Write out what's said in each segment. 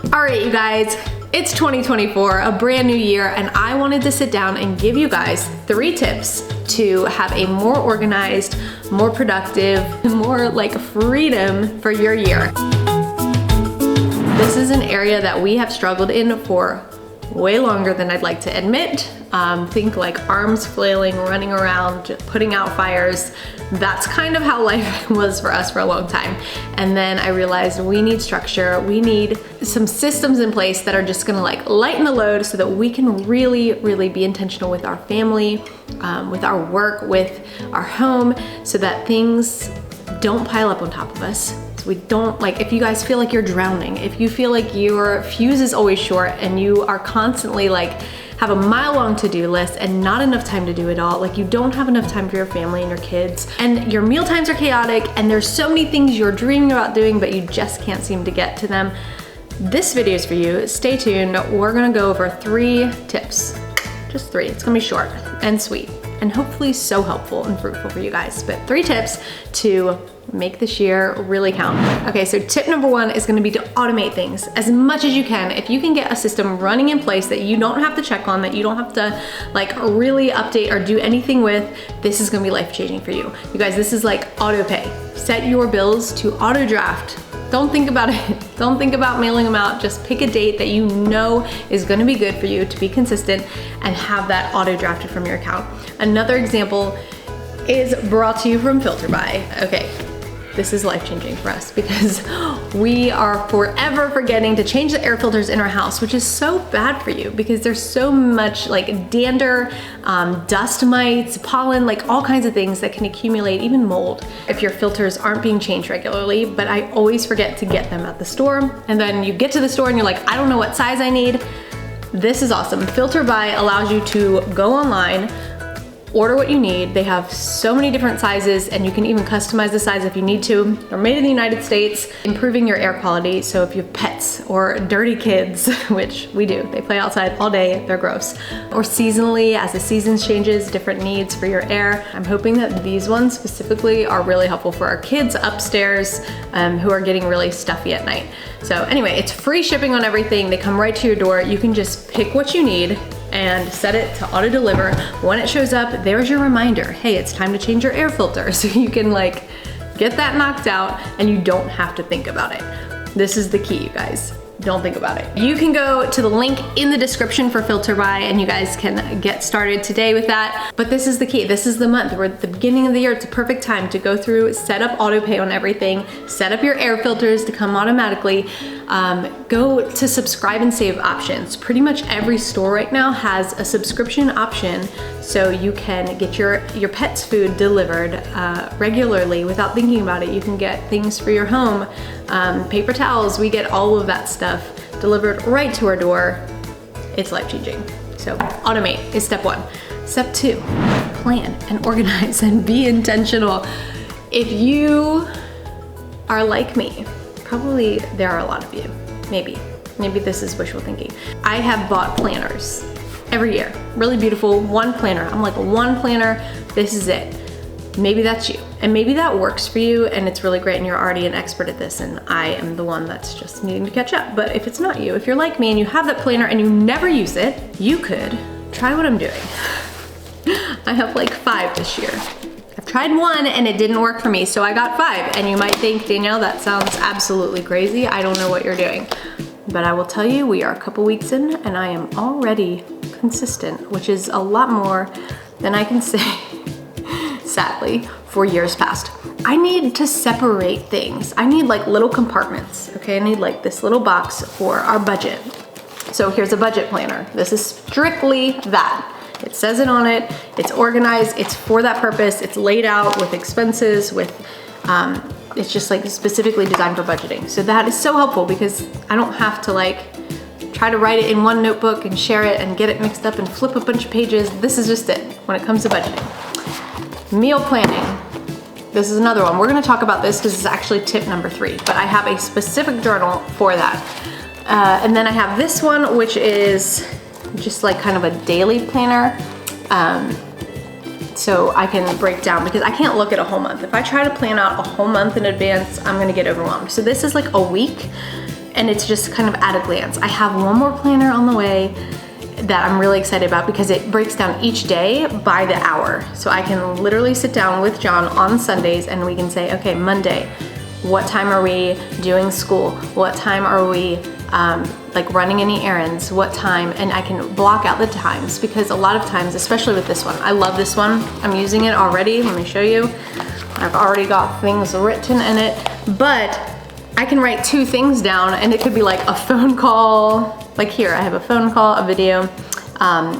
All right, you guys, it's 2024, a brand new year, and I wanted to sit down and give you guys 3 tips to have a more organized, more productive, more like freedom for your year. This is an area that we have struggled in for way longer than I'd like to admit. Think like arms flailing, running around, putting out fires. That's kind of how life was for us for a long time. And then I realized we need structure. We need some systems in place that are just gonna like lighten the load so that we can really, really be intentional with our family, with our work, with our home, so that things don't pile up on top of us. So we don't, like, if you guys feel like you're drowning, if you feel like your fuse is always short and you are constantly like have a mile-long to-do list and not enough time to do it all, like you don't have enough time for your family and your kids, and your meal times are chaotic, and there's so many things you're dreaming about doing but you just can't seem to get to them, this video is for you. Stay tuned. We're gonna go over 3 tips. Just 3. It's gonna be short and sweet and hopefully so helpful and fruitful for you guys. But 3 tips to make this year really count. Okay, so tip number 1 is gonna be to automate things as much as you can. If you can get a system running in place that you don't have to check on, that you don't have to like really update or do anything with, this is gonna be life-changing for you. You guys, this is like auto pay. Set your bills to auto draft. Don't think about it. Don't think about mailing them out. Just pick a date that you know is gonna be good for you to be consistent and have that auto drafted from your account. Another example is brought to you from FilterBuy. Okay, this is life-changing for us because we are forever forgetting to change the air filters in our house, which is so bad for you because there's so much like dander, dust mites, pollen, like all kinds of things that can accumulate, even mold, if your filters aren't being changed regularly. But I always forget to get them at the store. And then you get to the store and you're like, I don't know what size I need. This is awesome. FilterBuy allows you to go online, order what you need. They have so many different sizes and you can even customize the size if you need to. They're made in the United States, improving your air quality. So if you have pets or dirty kids, which we do, they play outside all day, they're gross. Or seasonally, as the seasons changes, different needs for your air. I'm hoping that these ones specifically are really helpful for our kids upstairs who are getting really stuffy at night. So anyway, it's free shipping on everything. They come right to your door. You can just pick what you need and set it to auto deliver. When it shows up, there's your reminder. Hey, it's time to change your air filter. So you can like get that knocked out and you don't have to think about it. This is the key, you guys. Don't think about it. You can go to the link in the description for FilterBuy and you guys can get started today with that. But this is the key. This is the month. We're at the beginning of the year. It's a perfect time to go through, set up auto pay on everything, set up your air filters to come automatically. Go to subscribe and save options. Pretty much every store right now has a subscription option so you can get your pet's food delivered regularly without thinking about it. You can get things for your home, paper towels. We get all of that stuff delivered right to our door. It's life-changing. So automate is step 1. Step 2, plan and organize and be intentional. If you are like me, probably there are a lot of you, maybe this is wishful thinking. I have bought planners every year, really beautiful, 1 planner. I'm like, 1 planner, this is it. Maybe that's you, and maybe that works for you and it's really great and you're already an expert at this and I am the one that's just needing to catch up. But if it's not you, if you're like me and you have that planner and you never use it, you could try what I'm doing. I have like 5 this year. I've tried 1 and it didn't work for me, so I got 5. And you might think, Danielle, that sounds absolutely crazy. I don't know what you're doing. But I will tell you, we are a couple weeks in and I am already consistent, which is a lot more than I can say, sadly, for years past. I need to separate things. I need like little compartments, okay? I need like this little box for our budget. So here's a budget planner. This is strictly that. It says it on it, it's organized, it's for that purpose, it's laid out with expenses, with, it's just like specifically designed for budgeting. So that is so helpful because I don't have to like try to write it in one notebook and share it and get it mixed up and flip a bunch of pages. This is just it when it comes to budgeting. Meal planning. This is another one. We're gonna talk about this because it's actually tip number 3, but I have a specific journal for that. And then I have this one, which is just like kind of a daily planner. So I can break down because I can't look at a whole month. If I try to plan out a whole month in advance, I'm gonna get overwhelmed. So this is like a week and it's just kind of at a glance. I have one more planner on the way that I'm really excited about because it breaks down each day by the hour. So I can literally sit down with John on Sundays and we can say, okay, Monday, what time are we doing school? What time are we like running any errands? What time? And I can block out the times, because a lot of times, especially with this one, I love this one. I'm using it already. Let me show you. I've already got things written in it, but I can write 2 things down and it could be like a phone call. Like here, I have a phone call, a video,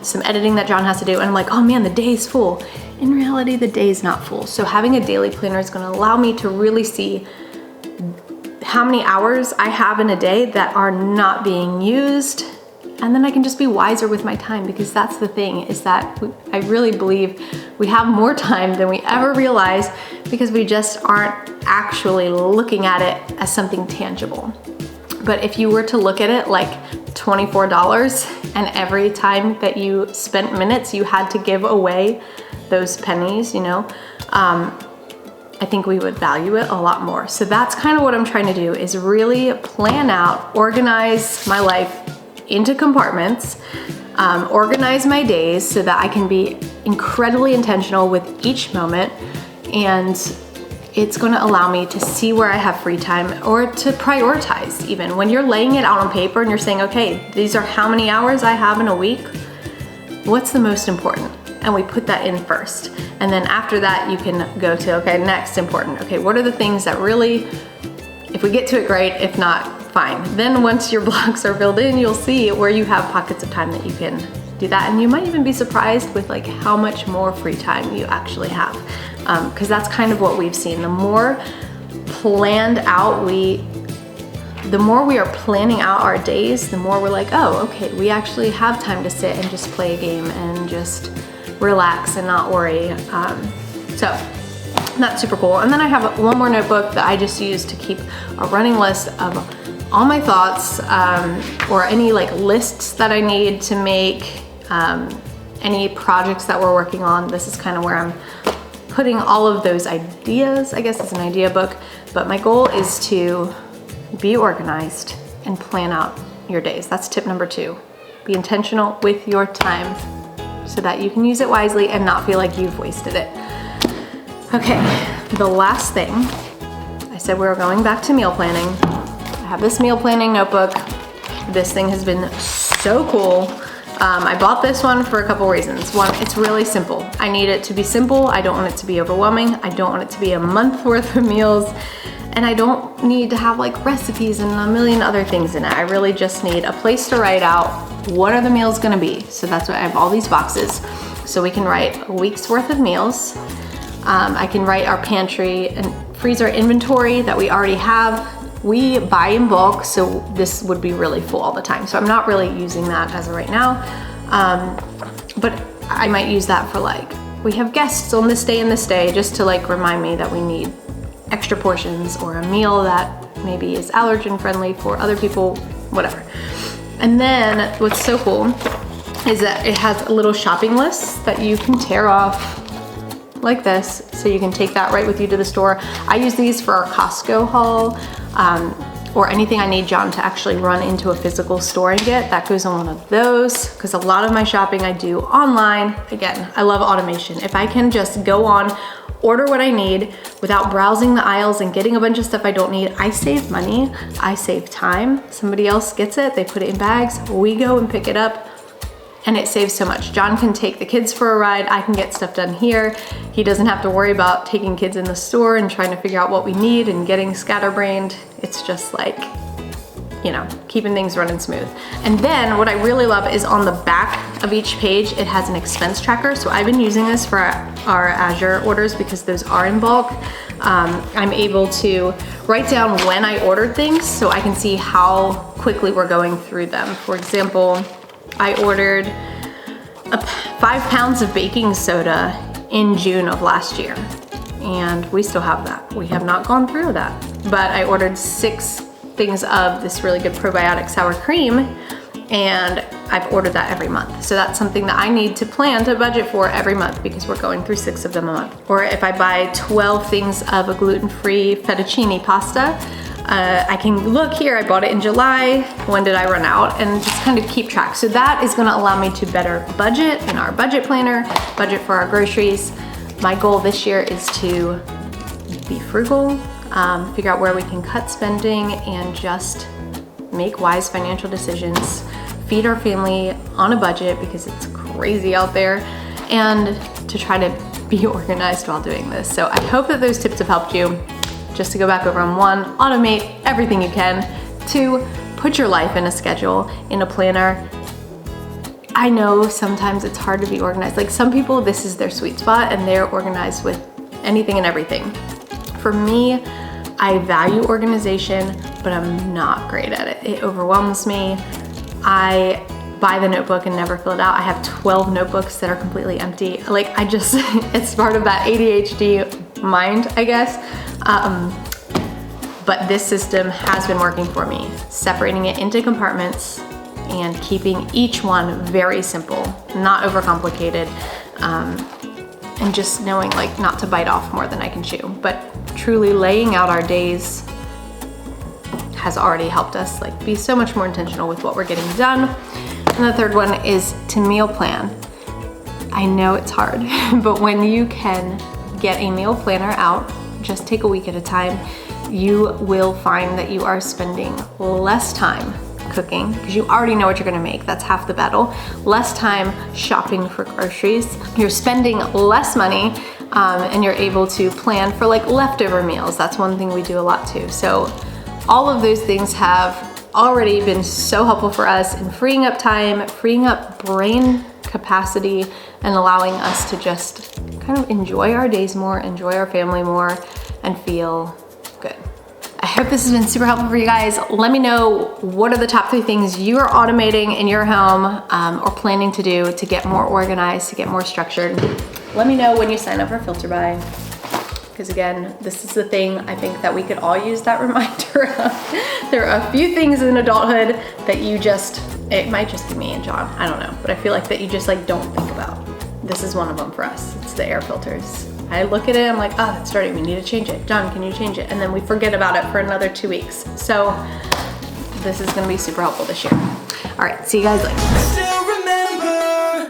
some editing that John has to do, and I'm like, oh man, the day's full. In reality, the day's not full. So having a daily planner is gonna allow me to really see how many hours I have in a day that are not being used. And then I can just be wiser with my time, because that's the thing, is that I really believe we have more time than we ever realize, because we just aren't actually looking at it as something tangible. But if you were to look at it like $24, and every time that you spent minutes, you had to give away those pennies, you know, I think we would value it a lot more. So that's kind of what I'm trying to do, is really plan out, organize my life into compartments, organize my days so that I can be incredibly intentional with each moment, and it's going to allow me to see where I have free time, or to prioritize. Even when you're laying it out on paper and you're saying, okay, these are how many hours I have in a week, what's the most important? And we put that in first. And then after that, you can go to, okay, next important. Okay, what are the things that really, if we get to it, great. If not, fine. Then once your blocks are filled in, you'll see where you have pockets of time that you can do that. And you might even be surprised with like how much more free time you actually have. Because that's kind of what we've seen. The more planned out the more we are planning out our days, the more we're like, oh, okay, we actually have time to sit and just play a game and just relax and not worry. So that's super cool. And then I have one more notebook that I just use to keep a running list of all my thoughts, or any like lists that I need to make, any projects that we're working on. This is kind of where I'm putting all of those ideas. I guess it's an idea book, but my goal is to be organized and plan out your days. That's tip number 2. Be intentional with your time so that you can use it wisely and not feel like you've wasted it. Okay, the last thing, I said we were going back to meal planning. I have this meal planning notebook. This thing has been so cool. I bought this one for a couple reasons. One, it's really simple. I need it to be simple. I don't want it to be overwhelming. I don't want it to be a month worth of meals. And I don't need to have like recipes and a million other things in it. I really just need a place to write out what are the meals gonna be. So that's why I have all these boxes. So we can write a week's worth of meals. I can write our pantry and freezer inventory that we already have. We buy in bulk, so this would be really full all the time. So I'm not really using that as of right now. But I might use that for like, we have guests on this day and this day, just to like remind me that we need extra portions, or a meal that maybe is allergen friendly for other people, whatever. And then what's so cool is that it has a little shopping list that you can tear off like this, so you can take that right with you to the store. I use these for our Costco haul, or anything I need John to actually run into a physical store and get. That goes on one of those, because a lot of my shopping I do online. Again, I love automation. If I can just go on, order what I need without browsing the aisles and getting a bunch of stuff I don't need, I save money, I save time. Somebody else gets it, they put it in bags, we go and pick it up, and it saves so much. John can take the kids for a ride, I can get stuff done here. He doesn't have to worry about taking kids in the store and trying to figure out what we need and getting scatterbrained. It's just like, you know, keeping things running smooth. And then what I really love is on the back of each page, it has an expense tracker. So I've been using this for our Azure orders because those are in bulk. I'm able to write down when I ordered things so I can see how quickly we're going through them. For example, I ordered 5 pounds of baking soda in June of last year, and we still have that. We have not gone through that, but I ordered 6 things of this really good probiotic sour cream, and I've ordered that every month. So that's something that I need to plan to budget for every month, because we're going through 6 of them a month. Or if I buy 12 things of a gluten-free fettuccine pasta, I can look here, I bought it in July, when did I run out, and just kind of keep track. So that is gonna allow me to better budget in our budget planner, budget for our groceries. My goal this year is to be frugal, figure out where we can cut spending and just make wise financial decisions, feed our family on a budget because it's crazy out there, and to try to be organized while doing this. So I hope that those tips have helped you. Just to go back over them: 1, automate everything you can. 2, put your life in a schedule, in a planner. I know sometimes it's hard to be organized. Like some people, this is their sweet spot and they're organized with anything and everything. For me, I value organization, but I'm not great at it. It overwhelms me. I buy the notebook and never fill it out. I have 12 notebooks that are completely empty. Like I just, it's part of that ADHD mind, I guess. But this system has been working for me, separating it into compartments and keeping each one very simple, not overcomplicated, and just knowing like not to bite off more than I can chew. But truly laying out our days has already helped us like be so much more intentional with what we're getting done. And the third one is to meal plan. I know it's hard, but when you can get a meal planner out, just take a week at a time, you will find that you are spending less time cooking because you already know what you're gonna make. That's half the battle. Less time shopping for groceries. You're spending less money and you're able to plan for like leftover meals. That's one thing we do a lot too. So all of those things have already been so helpful for us in freeing up time, freeing up brain capacity, and allowing us to just kind of enjoy our days more, enjoy our family more, and feel good. I hope this has been super helpful for you guys. Let me know what are the top 3 things you are automating in your home or planning to do to get more organized, to get more structured. Let me know when you sign up for FilterBuy, because again, this is the thing I think that we could all use that reminder of. There are a few things in adulthood that you just, it might just be me and John, I don't know, but I feel like that you just like don't think about. This is one of them for us. It's the air filters. I look at it, I'm like, oh, that's dirty, we need to change it. John, can you change it? And then we forget about it for another 2 weeks. So this is gonna be super helpful this year. All right, see you guys later.